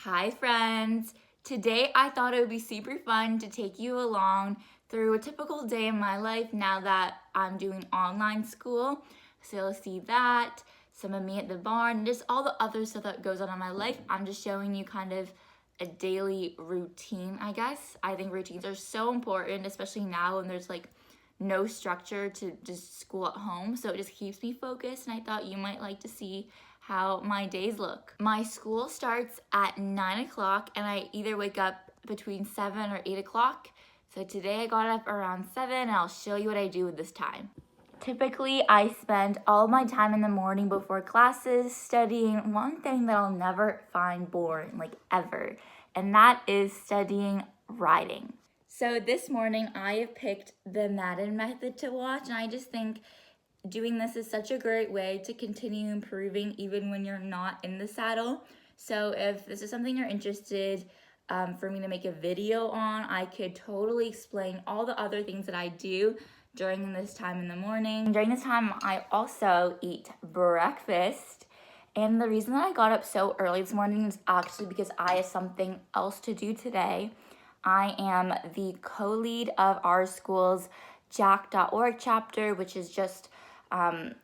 Hi friends! Today I thought it would be super fun to take you along through a typical day in my life now that I'm doing online school. So you'll see that, some of me at the barn, and just all the other stuff that goes on in my life. I'm just showing you kind of a daily routine, I guess. I think routines are so important, especially now when there's like no structure to just school at home. So it just keeps me focused, and I thought you might like to see how my days look. My school starts at 9 o'clock and I either wake up between 7 or 8 o'clock. So today I got up around 7 and I'll show you what I do with this time. Typically, I spend all my time in the morning before classes studying one thing that I'll never find boring, like ever, and that is studying writing. So this morning I have picked the Madden method to watch, and I just think doing this is such a great way to continue improving even when you're not in the saddle. So if this is something you're interested for me to make a video on, I could totally explain all the other things that I do during this time in the morning. During this time, I also eat breakfast. And the reason that I got up so early this morning is actually because I have something else to do today. I am the co-lead of our school's jack.org chapter, which is just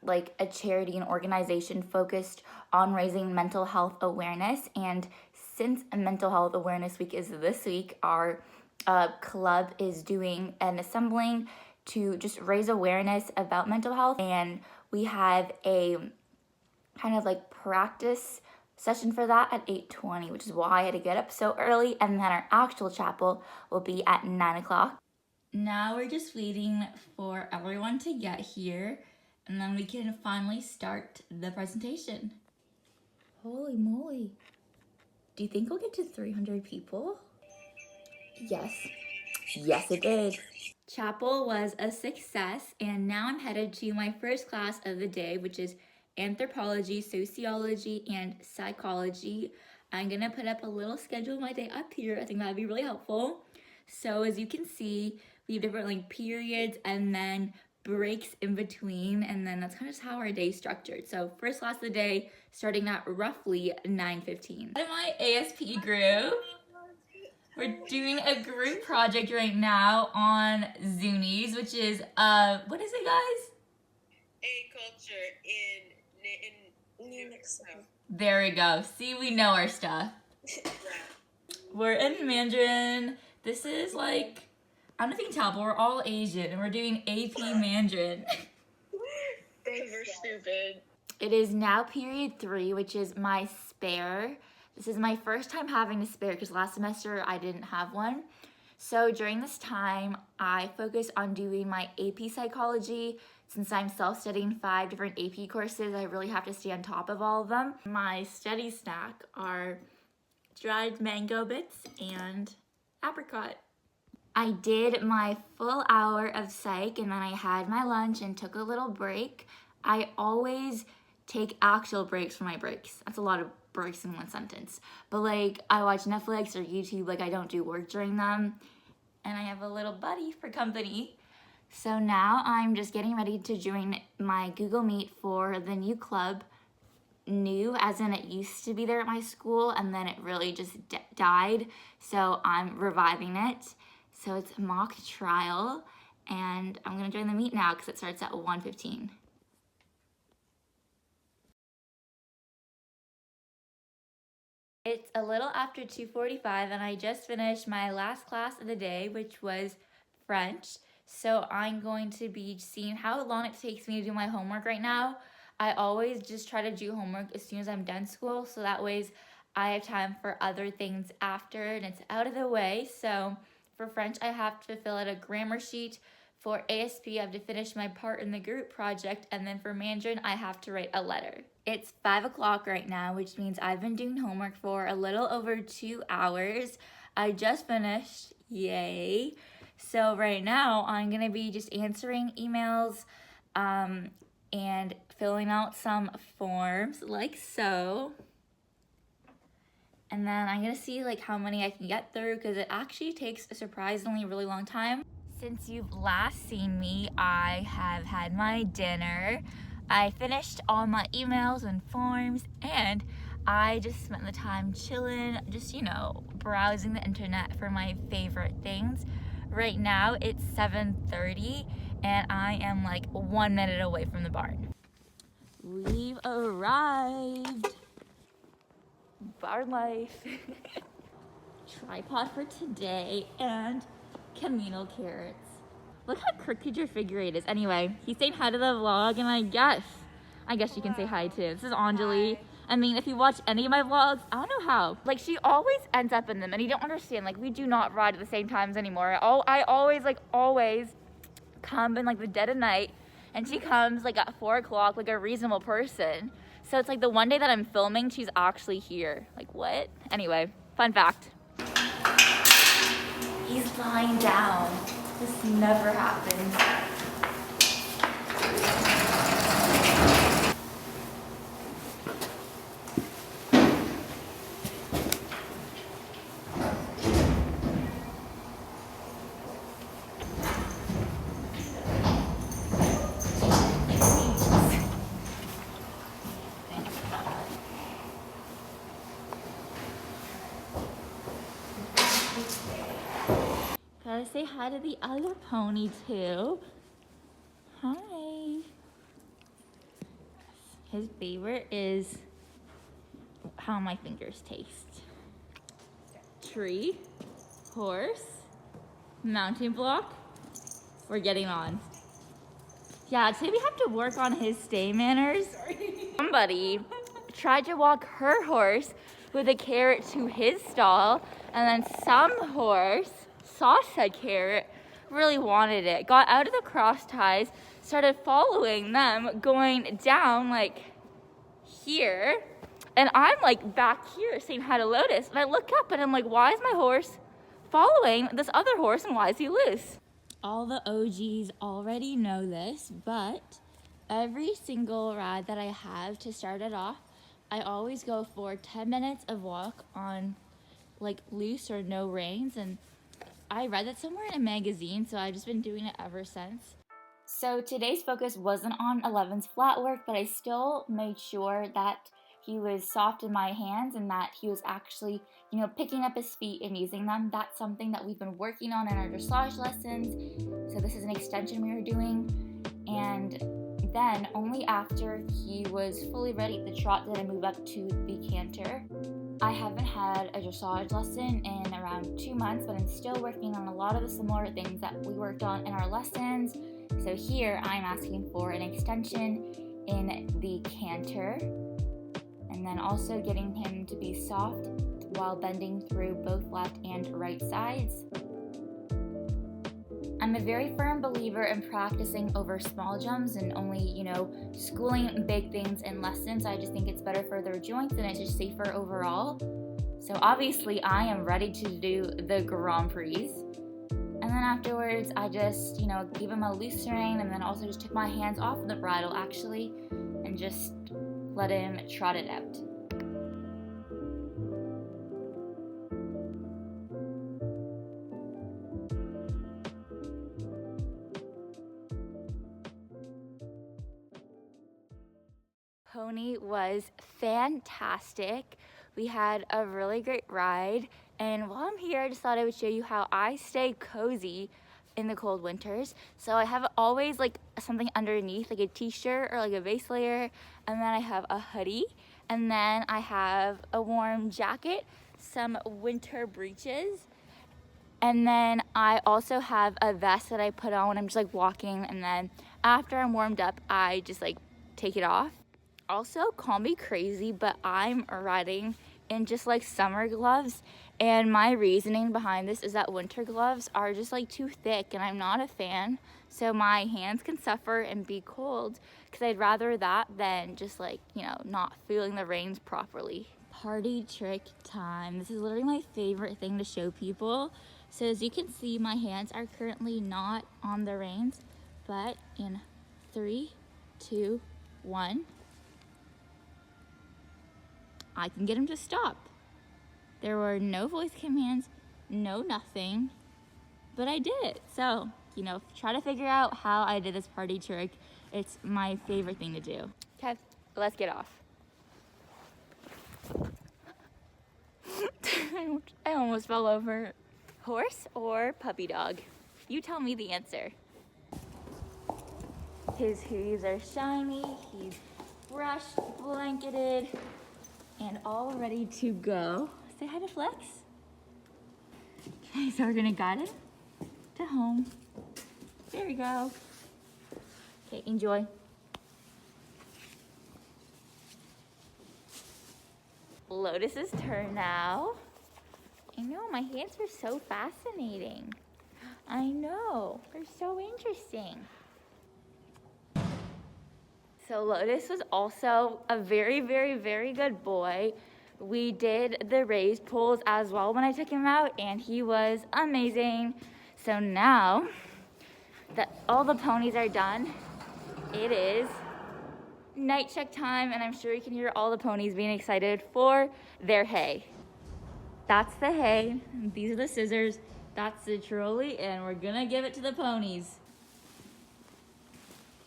like a charity and organization focused on raising mental health awareness. And since Mental Health Awareness Week is this week, our club is doing an assembling to just raise awareness about mental health. And we have a kind of like practice session for that at 8:20, which is why I had to get up so early. And then our actual chapel will be at 9 o'clock. Now we're just waiting for everyone to get here, and then we can finally start the presentation. Holy moly. Do you think we'll get to 300 people? Yes. Yes, it did. Chapel was a success, and now I'm headed to my first class of the day, which is anthropology, sociology, and psychology. I'm gonna put up a little schedule of my day up here. I think that'd be really helpful. So as you can see, we have different like periods and then breaks in between, and then that's kind of just how our day is structured. So first class of the day starting at roughly 9:15. In my ASP group, we're doing a group project right now on Zunies, which is what is it, guys? A culture in New Mexico. There we go. See, we know our stuff. We're in Mandarin. This is like, I don't know if you can tell, but we're all Asian and we're doing AP Mandarin. We're stupid. It is now period 3, which is my spare. This is my first time having a spare because last semester I didn't have one. So during this time, I focus on doing my AP psychology. Since I'm self-studying 5 different AP courses, I really have to stay on top of all of them. My study snack are dried mango bits and apricot. I did my full hour of psych, and then I had my lunch and took a little break. I always take actual breaks for my breaks. That's a lot of breaks in one sentence. But like, I watch Netflix or YouTube, like I don't do work during them. And I have a little buddy for company. So now I'm just getting ready to join my Google Meet for the new club. New as in it used to be there at my school and then it really just died. So I'm reviving it. So it's mock trial, and I'm gonna join the meet now because it starts at 1:15. It's a little after 2:45 and I just finished my last class of the day, which was French. So I'm going to be seeing how long it takes me to do my homework right now. I always just try to do homework as soon as I'm done school, so that way I have time for other things after and it's out of the way. So for French, I have to fill out a grammar sheet. For ASP, I have to finish my part in the group project, and then for Mandarin, I have to write a letter. It's 5 o'clock right now, which means I've been doing homework for a little over 2 hours. I just finished, yay. So right now, I'm gonna be just answering emails and filling out some forms like so. And then I'm gonna see like how many I can get through because it actually takes a surprisingly really long time. Since you've last seen me, I have had my dinner. I finished all my emails and forms, and I just spent the time chilling, just, you know, browsing the internet for my favorite things. Right now it's 7:30 and I am like 1 minute away from the barn. We've arrived. Barn life. Tripod for today and Camino carrots. Look how crooked your figure eight is. Anyway, he's saying hi to the vlog, and I guess you can say hi too. This is Anjali. Hi. I mean, if you watch any of my vlogs, I don't know how. Like, she always ends up in them, and you don't understand. Like, we do not ride at the same times anymore. I always come in like the dead of night, and she comes like at 4 o'clock, like a reasonable person. So it's like the one day that I'm filming, she's actually here. Like, what? Anyway, fun fact. He's lying down. This never happens. Gotta say hi to the other pony too. Hi. His favorite is how my fingers taste. Tree, horse, mountain block. We're getting on. Yeah, today we have to work on his stay manners. Somebody tried to walk her horse with a carrot to his stall, and then some horse saw said carrot, really wanted it, got out of the cross ties, started following them, going down like here, and I'm like back here saying hi to Lotus, and I look up and I'm like, why is my horse following this other horse, and why is he loose? All the OGs already know this, but every single ride that I have to start it off, I always go for 10 minutes of walk on like loose or no reins, and I read that somewhere in a magazine, so I've just been doing it ever since. So today's focus wasn't on 11's flat work, but I still made sure that he was soft in my hands and that he was actually, you know, picking up his feet and using them. That's something that we've been working on in our dressage lessons. So this is an extension we were doing. And then only after he was fully ready at the trot did I move up to the canter. I haven't had a dressage lesson in around 2 months, but I'm still working on a lot of the similar things that we worked on in our lessons. So here I'm asking for an extension in the canter, and then also getting him to be soft while bending through both left and right sides. I'm a very firm believer in practicing over small jumps and only, you know, schooling big things in lessons. I just think it's better for their joints and it's just safer overall. So obviously I am ready to do the Grand Prix. And then afterwards I just, you know, gave him a loose rein and then also just took my hands off of the bridle actually and just let him trot it out. Pony was fantastic. We had a really great ride, and while I'm here I just thought I would show you how I stay cozy in the cold winters. So I have always like something underneath, like a t-shirt or like a base layer, and then I have a hoodie, and then I have a warm jacket, some winter breeches, and then I also have a vest that I put on when I'm just like walking, and then after I'm warmed up I just like take it off. Also, call me crazy, but I'm riding in just like summer gloves, and my reasoning behind this is that winter gloves are just like too thick and I'm not a fan, so my hands can suffer and be cold because I'd rather that than just like, you know, not feeling the reins properly. Party trick time. This is literally my favorite thing to show people. So as you can see, my hands are currently not on the reins, but in 3, 2, 1, I can get him to stop. There were no voice commands, no nothing, but I did it. So, you know, try to figure out how I did this party trick. It's my favorite thing to do. Okay, let's get off. I almost fell over. Horse or puppy dog? You tell me the answer. His hooves are shiny, he's brushed, blanketed, and all ready to go. Say hi to Flex. Okay, so we're gonna guide him to home. There we go. Okay, enjoy. Lotus's turn now. I know, my hands are so fascinating. I know, they're so interesting. So Lotus was also a very, very, very good boy. We did the raised pulls as well when I took him out, and he was amazing. So now that all the ponies are done, it is night check time, and I'm sure you can hear all the ponies being excited for their hay. That's the hay, these are the scissors, that's the trolley, and we're gonna give it to the ponies.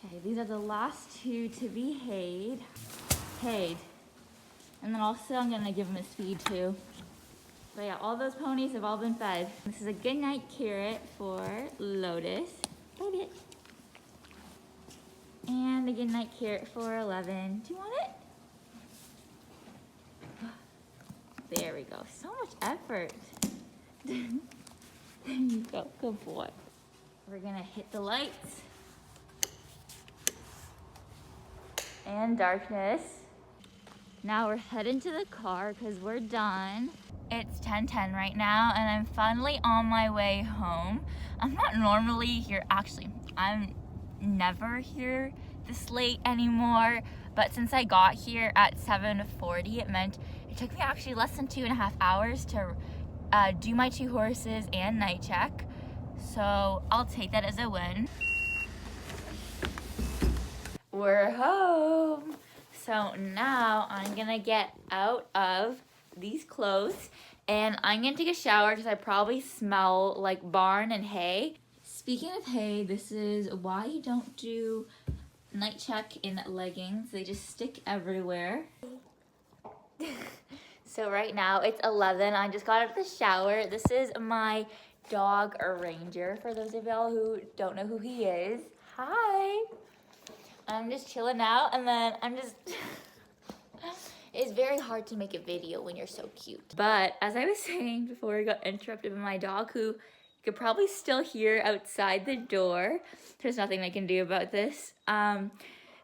Okay, these are the last two to be hayed. And then also I'm gonna give them a feed too. But yeah, all those ponies have all been fed. This is a good night carrot for Lotus. Bite it. And a good night carrot for 11. Do you want it? There we go. So much effort. There you go. Good boy. We're gonna hit the lights. And darkness. Now we're heading to the car because we're done. It's 10:10 right now and I'm finally on my way home. I'm not normally here, actually, I'm never here this late anymore, but since I got here at 7:40, it meant it took me actually less than 2.5 hours to do my 2 horses and night check. So I'll take that as a win. We're home. So now I'm gonna get out of these clothes and I'm gonna take a shower because I probably smell like barn and hay. Speaking of hay, this is why you don't do night check in leggings. They just stick everywhere. So right now it's 11. I just got out of the shower. This is my dog Ranger, for those of y'all who don't know who he is. Hi. I'm just chilling out and then I'm just... It's very hard to make a video when you're so cute. But as I was saying before, I got interrupted by my dog, who you could probably still hear outside the door. There's nothing I can do about this.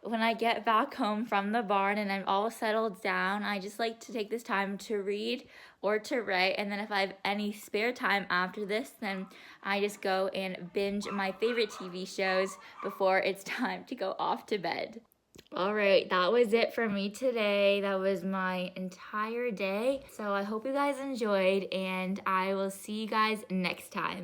When I get back home from the barn and I'm all settled down, I just like to take this time to read or to write. And then if I have any spare time after this, then I just go and binge my favorite TV shows before it's time to go off to bed. All right, that was it for me today. That was my entire day. So I hope you guys enjoyed and I will see you guys next time.